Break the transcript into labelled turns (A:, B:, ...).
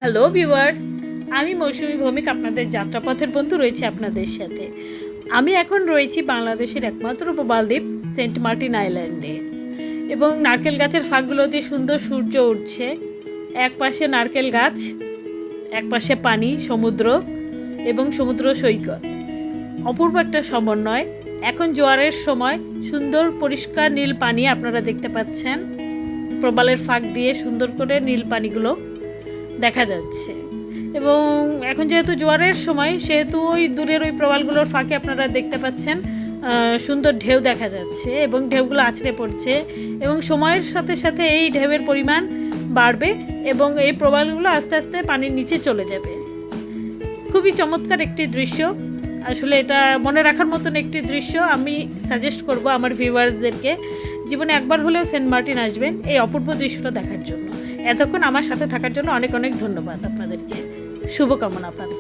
A: Hello viewers, আমি মৌসুমী ভৌমিক আপনাদের যাত্রাপথের বন্ধু রয়েছে আপনাদের সাথে। আমি এখন রয়েছি বাংলাদেশের একমাত্র প্রবালদ্বীপ সেন্ট মার্টিন আইল্যান্ডে এবং নারকেল গাছের ফাঁকগুলো দিয়ে সুন্দর সূর্য উঠছে। এক পাশে নারকেল গাছ, এক পাশে পানি, সমুদ্র এবং সমুদ্র সৈকত। অপূর্ব একটা সমন্বয়। এখন জোয়ারের সময় সুন্দর পরিষ্কার নীল পানি আপনারা দেখতে পাচ্ছেন। প্রবালের ফাঁক দিয়ে সুন্দর করে নীল পানিগুলো দেখা যাচ্ছে এবং এখন যেহেতু জোয়ারের সময় সেহেতু ওই দূরের ওই প্রবালগুলোর ফাঁকে আপনারা দেখতে পাচ্ছেন সুন্দর ঢেউ দেখা যাচ্ছে এবং ঢেউগুলো আছড়ে পড়ছে এবং সময়ের সাথে সাথে এই ঢেউয়ের পরিমাণ বাড়বে এবং এই প্রবালগুলো আস্তে আস্তে পানির নিচে চলে যাবে। খুবই চমৎকার একটি দৃশ্য, আসলে এটা মনে রাখার মতন একটি দৃশ্য। আমি সাজেস্ট করব আমার ভিউয়ার্সদেরকে জীবনে একবার হলেও সেন্ট মার্টিন আসবেন এই অপূর্ব দৃশ্যটা দেখার জন্য। এতক্ষণ আমার সাথে থাকার জন্য অনেক অনেক ধন্যবাদ আপনাদেরকে। শুভকামনা আপনাদের।